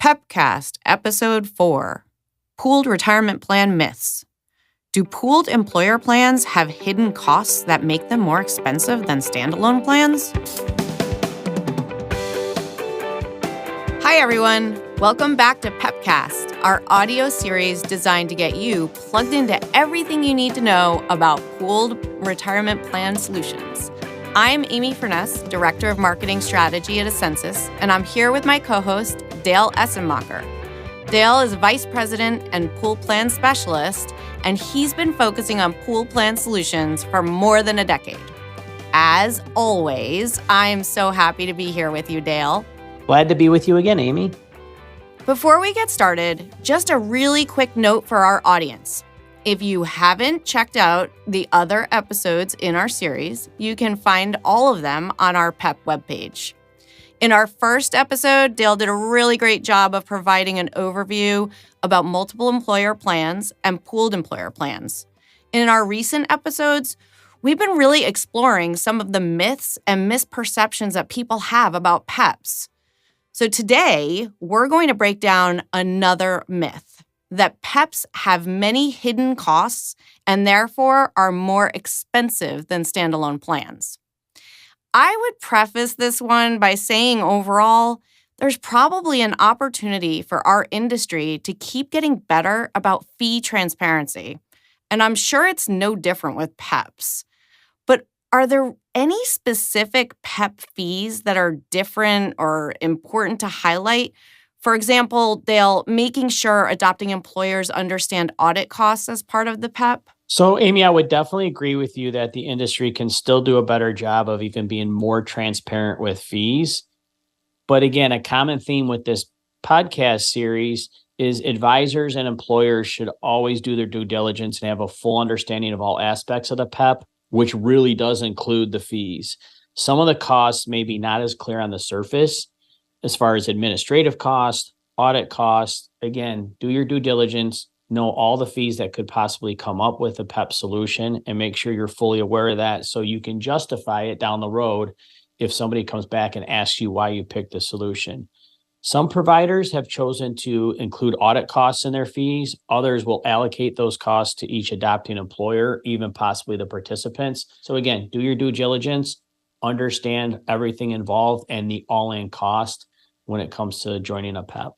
PEPCAST, Episode 4, Pooled Retirement Plan Myths. Do pooled employer plans have hidden costs that make them more expensive than standalone plans? Hi, everyone. Welcome back to PEPCAST, our audio series designed to get you plugged into everything you need to know about pooled retirement plan solutions. I'm Amy Furness, Director of Marketing Strategy at Ascensus, and I'm here with my co-host, Dale Essenmacher. Dale is Vice President and Pool Plan Specialist, and he's been focusing on pool plan solutions for more than a decade. As always, I'm so happy to be here with you, Dale. Glad to be with you again, Amy. Before we get started, just a really quick note for our audience. If you haven't checked out the other episodes in our series, you can find all of them on our PEP webpage. In our first episode, Dale did a really great job of providing an overview about multiple employer plans and pooled employer plans. In our recent episodes, we've been really exploring some of the myths and misperceptions that people have about PEPs. So today, we're going to break down another myth, that PEPs have many hidden costs and therefore are more expensive than standalone plans. I would preface this one by saying overall, there's probably an opportunity for our industry to keep getting better about fee transparency. And I'm sure it's no different with PEPs. But are there any specific PEP fees that are different or important to highlight? For example, Dale, making sure adopting employers understand audit costs as part of the PEP? So, Amy, I would definitely agree with you that the industry can still do a better job of even being more transparent with fees. But again, a common theme with this podcast series is advisors and employers should always do their due diligence and have a full understanding of all aspects of the PEP, which really does include the fees. Some of the costs may be not as clear on the surface as far as administrative costs, audit costs. Again, do your due diligence, know all the fees that could possibly come up with a PEP solution, and make sure you're fully aware of that so you can justify it down the road if somebody comes back and asks you why you picked the solution. Some providers have chosen to include audit costs in their fees. Others will allocate those costs to each adopting employer, even possibly the participants. So again, do your due diligence, understand everything involved and the all-in cost when it comes to joining a PEP.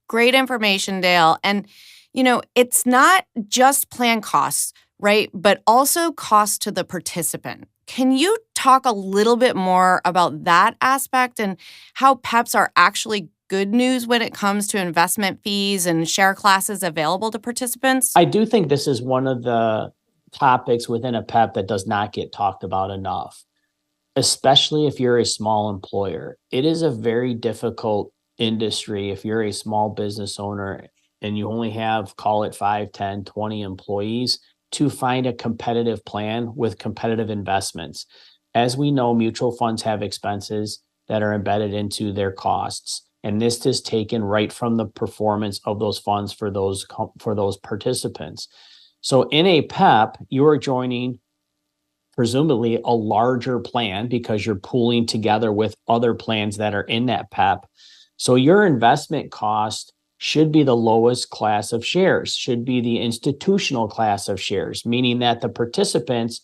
Great information, Dale. And, it's not just plan costs, right? But also costs to the participant. Can you talk a little bit more about that aspect and how PEPs are actually good news when it comes to investment fees and share classes available to participants? I do think this is one of the topics within a PEP that does not get talked about enough, especially if you're a small employer. It is a very difficult industry if you're a small business owner and you only have, call it 5, 10, 20 employees, to find a competitive plan with competitive investments. As we know, mutual funds have expenses that are embedded into their costs. And this is taken right from the performance of those funds for those participants. So in a PEP, you are joining presumably a larger plan because you're pooling together with other plans that are in that PEP. So your investment cost should be the lowest class of shares, should be the institutional class of shares, meaning that the participants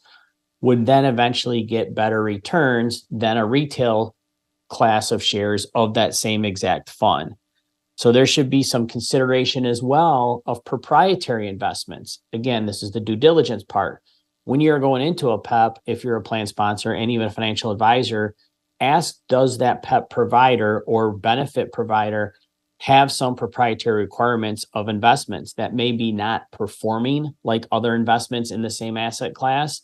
would then eventually get better returns than a retail class of shares of that same exact fund. So there should be some consideration as well of proprietary investments. Again, this is the due diligence part. When you're going into a PEP, if you're a plan sponsor and even a financial advisor, ask, does that PEP provider or benefit provider have some proprietary requirements of investments that may be not performing like other investments in the same asset class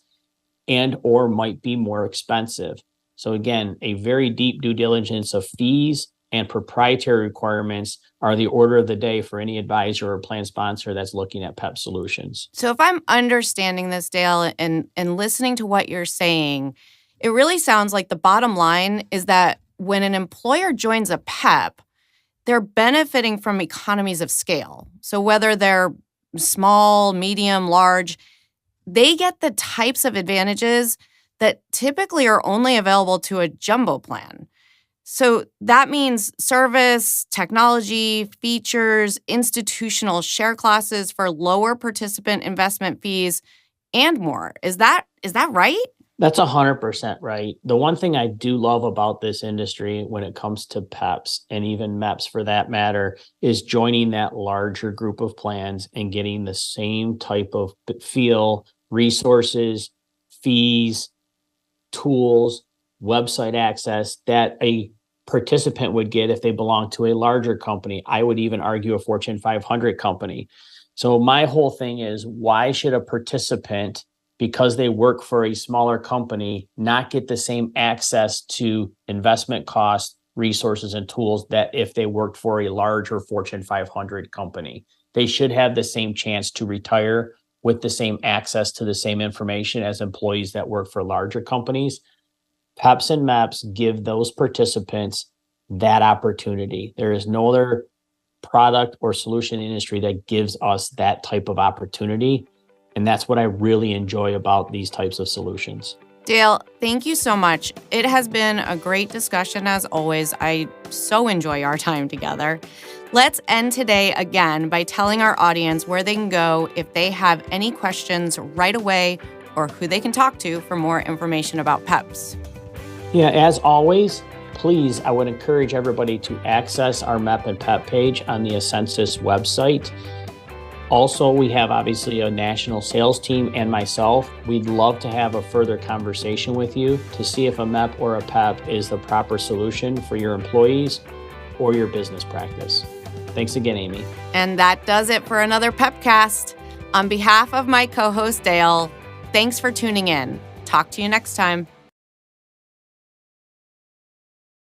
and or might be more expensive? So again, a very deep due diligence of fees and proprietary requirements are the order of the day for any advisor or plan sponsor that's looking at PEP solutions. So if I'm understanding this, Dale, and listening to what you're saying, it really sounds like the bottom line is that when an employer joins a PEP, they're benefiting from economies of scale. So whether they're small, medium, large, they get the types of advantages that typically are only available to a jumbo plan. So that means service, technology, features, institutional share classes for lower participant investment fees, and more. Is that right? That's 100% right. The one thing I do love about this industry when it comes to PEPs and even MEPs for that matter is joining that larger group of plans and getting the same type of feel, resources, fees, tools, website access that a participant would get if they belong to a larger company. I would even argue a Fortune 500 company. So my whole thing is, why should a participant, because they work for a smaller company, not get the same access to investment costs, resources, and tools that if they worked for a larger Fortune 500 company? They should have the same chance to retire with the same access to the same information as employees that work for larger companies. PEPs and MEPs give those participants that opportunity. There is no other product or solution industry that gives us that type of opportunity. And that's what I really enjoy about these types of solutions. Dale, thank you so much. It has been a great discussion as always. I so enjoy our time together. Let's end today again by telling our audience where they can go if they have any questions right away or who they can talk to for more information about PEPs. Yeah, as always, please, I would encourage everybody to access our MEP and PEP page on the Ascensus website. Also, we have obviously a national sales team and myself. We'd love to have a further conversation with you to see if a MEP or a PEP is the proper solution for your employees or your business practice. Thanks again, Amy. And that does it for another PEPCAST. On behalf of my co-host, Dale, thanks for tuning in. Talk to you next time.